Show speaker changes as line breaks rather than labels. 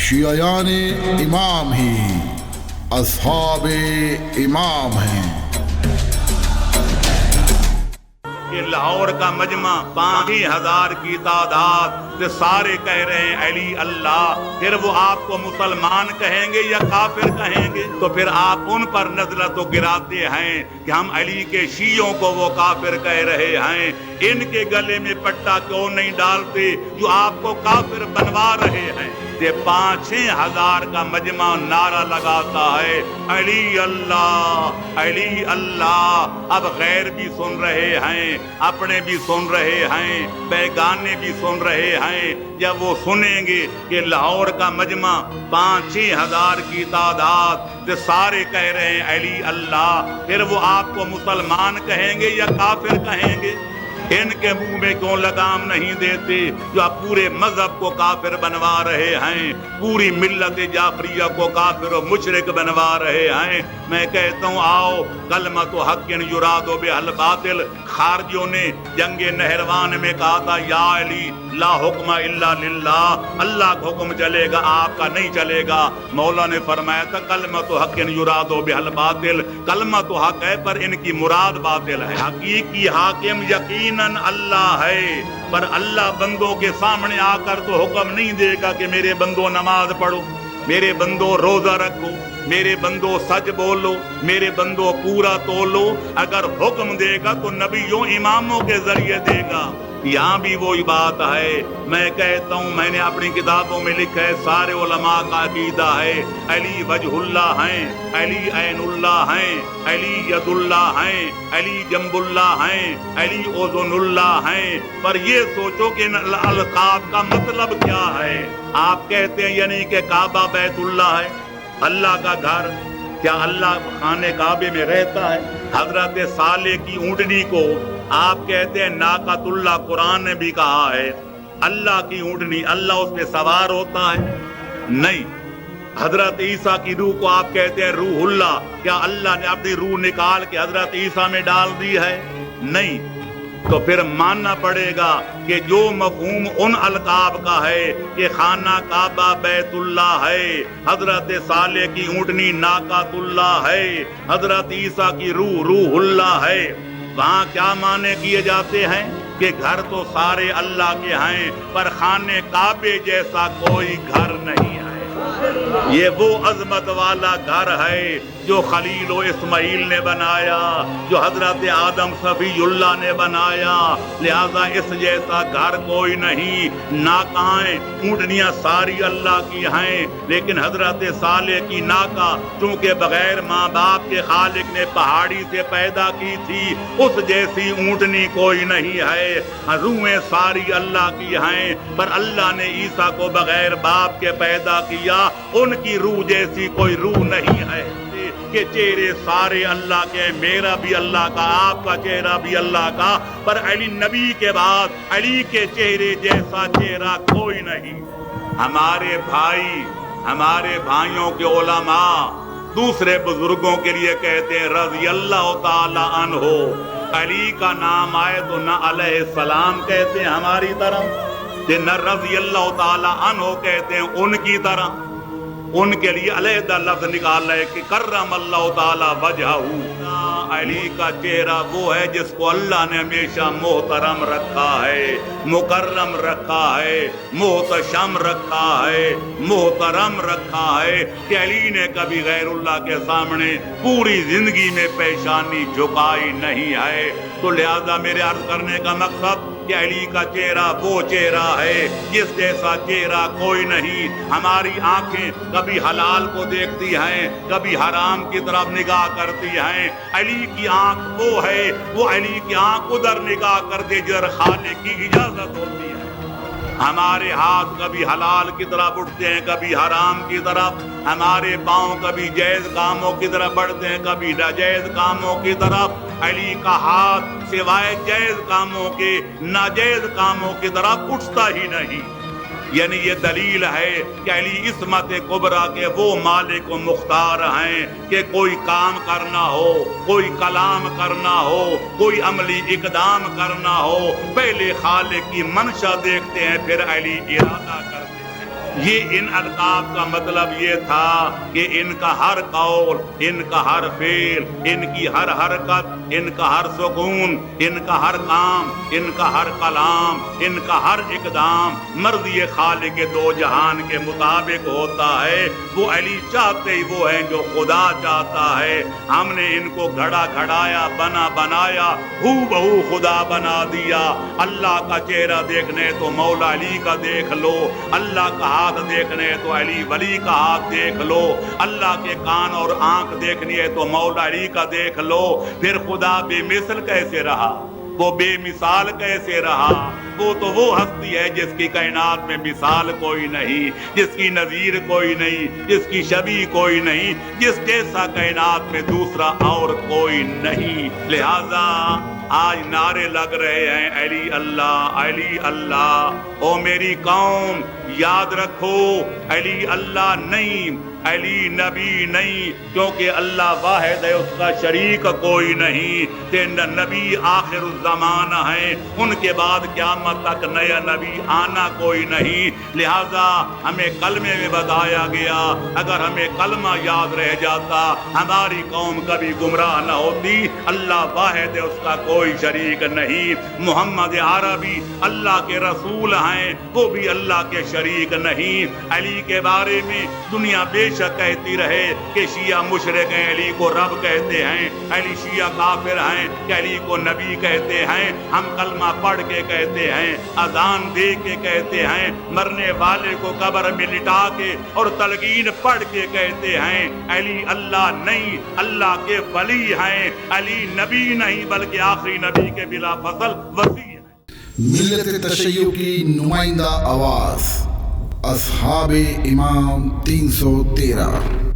شیعیان امام ہی اصحاب امام ہیں۔
کہ لاہور کا مجمع 5000 کی تعداد سے سارے کہہ رہے ہیں علی اللہ، پھر وہ آپ کو مسلمان کہیں گے یا کافر کہیں گے؟ تو پھر آپ ان پر نزلہ تو گراتے ہیں کہ ہم علی کے شیعوں کو وہ کافر کہہ رہے ہیں، ان کے گلے میں پٹا کیوں نہیں ڈالتے جو آپ کو کافر بنوا رہے ہیں؟ یہ 5-6 ہزار کا مجمع نعرہ لگاتا ہے علی اللہ علی اللہ۔ اب غیر بھی سن رہے ہیں، اپنے بھی سن رہے ہیں، بیگانے بھی سن رہے ہیں۔ جب وہ سنیں گے کہ لاہور کا مجمع 5-6 ہزار کی تعداد سے سارے کہہ رہے ہیں علی اللہ، پھر وہ آپ کو مسلمان کہیں گے یا کافر کہیں گے؟ ان کے منہ میں کیوں لگام نہیں دیتے جو آپ پورے مذہب کو کافر بنوا رہے ہیں، پوری ملت جعفریہ کو کافر و مشرک بنوا رہے ہیں؟ میں کہتا ہوں آؤ کلمۃ حق یراد بہ الباطل۔ خارجیوں نے جنگ نہروان میں کہا تھا یا علی لا حکم الا للہ، اللہ کا حکم چلے گا آپ کا نہیں چلے گا۔ مولا نے فرمایا تھا کلمۃ حق یراد بہ الباطل، کلمۃ حق ہے پر ان کی مراد باطل ہے۔ حقیقی حاکم یقیناً اللہ ہے، پر اللہ بندوں کے سامنے آ کر تو حکم نہیں دے گا کہ میرے بندوں نماز پڑھو، میرے بندوں روزہ رکھو، میرے بندوں سچ بولو، میرے بندوں پورا تولو۔ اگر حکم دے گا تو نبیوں اماموں کے ذریعے دے گا۔ یہاں بھی وہی بات ہے، میں کہتا ہوں میں نے اپنی کتابوں میں لکھا ہے، سارے علماء کا عقیدہ ہے علی وجہ اللہ ہیں، علی عین اللہ ہیں، علی ید اللہ ہیں، علی جنب اللہ ہیں، علی اذن اللہ ہیں۔ پر یہ سوچو کہ ان القاب کا مطلب کیا ہے؟ آپ کہتے ہیں یعنی کہ کعبہ بیت اللہ ہے، اللہ کا گھر، کیا اللہ خانہ کعبے میں رہتا ہے؟ حضرت صالح کی اونٹنی کو آپ کہتے ہیں ناقۃ اللہ، قرآن نے بھی کہا ہے اللہ کی اونٹنی، اللہ اس پہ سوار ہوتا ہے؟ نہیں۔ حضرت عیسیٰ کی روح کو آپ کہتے ہیں روح اللہ، کیا اللہ نے اپنی روح نکال کے حضرت عیسیٰ میں ڈال دی ہے؟ نہیں۔ تو پھر ماننا پڑے گا کہ جو مفہوم ان القاب کا ہے کہ خانہ کعبہ بیت اللہ ہے، حضرت صالح کی اونٹنی ناقۃ اللہ ہے، حضرت عیسیٰ کی روح روح اللہ ہے، وہاں کیا معنی کیے جاتے ہیں کہ گھر تو سارے اللہ کے ہیں پر خانے کعبے جیسا کوئی گھر نہیں ہے۔ یہ وہ عظمت والا گھر ہے جو خلیل و اسماعیل نے بنایا، جو حضرت آدم صفی اللہ نے بنایا، لہذا اس جیسا گھر کوئی نہیں۔ ناکائیں اونٹنیاں ساری اللہ کی ہیں، لیکن حضرت صالح کی ناکا چونکہ بغیر ماں باپ کے خالق نے پہاڑی سے پیدا کی تھی، اس جیسی اونٹنی کوئی نہیں ہے۔ روحیں ساری اللہ کی ہیں، پر اللہ نے عیسیٰ کو بغیر باپ کے پیدا کیا، ان کی روح جیسی کوئی روح نہیں ہے کہ چہرے سارے اللہ کے، میرا بھی اللہ کا، آپ کا چہرہ بھی اللہ کا، پر علی نبی کے بعد علی کے چہرے جیسا چہرہ کوئی نہیں۔ ہمارے بھائی، ہمارے بھائیوں کے علماء دوسرے بزرگوں کے لیے کہتے ہیں رضی اللہ تعالی عنہ، علی کا نام آئے تو نہ علیہ السلام کہتے ہیں ہماری طرح، نہ رضی اللہ تعالی عنہ کہتے ہیں ان کی طرح۔ ان کے لیے علیحدہ لفظ نکال رہے کہ کرم اللہ تعالی وجہہ، علی کا چہرہ وہ ہے جس کو اللہ نے ہمیشہ محترم رکھا ہے، مکرم رکھا ہے، محتشم رکھا ہے، محترم رکھا ہے، کہ علی نے کبھی غیر اللہ کے سامنے پوری زندگی میں پیشانی جھکائی نہیں ہے۔ تو لہذا میرے عرض کرنے کا مقصد کہ علی کا چہرہ وہ چہرہ ہے جس جیسا چہرہ کوئی نہیں۔ ہماری آنکھیں کبھی حلال کو دیکھتی ہیں، کبھی حرام کی طرف نگاہ کرتی ہیں، علی کی آنکھ وہ ہے، وہ علی کی آنکھ ادھر نگاہ کرتے جدھر خالق کی اجازت ہوتی ہے۔ ہمارے ہاتھ کبھی حلال کی طرف اٹھتے ہیں، کبھی حرام کی طرف، ہمارے پاؤں کبھی جائز کاموں کی طرف بڑھتے ہیں، کبھی ناجائز کاموں کی طرف۔ علی کا ہاتھ سوائے جائز کاموں کے ناجائز کاموں کی طرف اٹھتا ہی نہیں۔ یعنی یہ دلیل ہے کہ علی عصمت کبریٰ کے وہ مالک و مختار ہیں کہ کوئی کام کرنا ہو، کوئی کلام کرنا ہو، کوئی عملی اقدام کرنا ہو، پہلے خالق کی منشا دیکھتے ہیں، پھر علی ارادہ کرتے ہیں۔ یہ ان القاب کا مطلب یہ تھا کہ ان کا ہر قول، ان کا ہر فعل، ان کی ہر حرکت، ان کا ہر سکون، ان کا ہر کام، ان کا ہر کلام، ان کا ہر اقدام مرضی خالق دو جہان کے مطابق ہوتا ہے۔ وہ علی چاہتے ہی وہ ہیں جو خدا چاہتا ہے۔ ہم نے ان کو گھڑا گھڑایا، بنایا، ہو بہو خدا بنا دیا۔ اللہ کا چہرہ دیکھنے تو مولا علی کا دیکھ لو، اللہ کا ہاتھ دیکھنے تو علی ولی کا ہاتھ دیکھ لو، اللہ کے کان اور آنکھ دیکھنی ہے تو مولا علی کا دیکھ لو۔ پھر خدا بے مثل کیسے رہا، وہ بے مثال کیسے رہا؟ وہ تو وہ ہستی ہے جس کی کائنات میں مثال کوئی نہیں، جس کی نظیر کوئی نہیں، جس کی شبیہ کوئی نہیں، جس جیسا کائنات میں دوسرا اور کوئی نہیں۔ لہذا آج نعرے لگ رہے ہیں علی اللہ، علی اللہ۔ او میری قوم یاد رکھو، علی اللہ نہیں، علی نبی نہیں، کیونکہ اللہ واحد ہے، اس کا شریک کوئی نہیں۔ کہ نبی آخر الزمان ہیں، ان کے بعد قیامت تک نیا نبی آنا کوئی نہیں۔ لہذا ہمیں کلمے میں بتایا گیا، اگر ہمیں کلمہ یاد رہ جاتا ہماری قوم کبھی گمراہ نہ ہوتی۔ اللہ واحد ہے، اس کا کوئی شریک نہیں۔ محمد عربی اللہ کے رسول ہیں، وہ بھی اللہ کے شریک نہیں۔ علی کے بارے میں دنیا بے شک کہتی رہے کہ شیعہ مشرک ہیں، علی کو رب کہتے ہیں، علی شیعہ کافر ہیں کہ علی کو نبی کہتے ہیں، ہم کلمہ پڑھ کے کہتے ہیں، اذان دے کے کہتے ہیں، مرنے والے کو قبر میں لٹا کے اور تلقین پڑھ کے کہتے ہیں علی اللہ نہیں، اللہ کے ولی ہیں، علی نبی نہیں بلکہ آخری نبی کے بلا فصل وصی ہے۔
ملت تشیع کی نمائندہ آواز اصحاب امام 313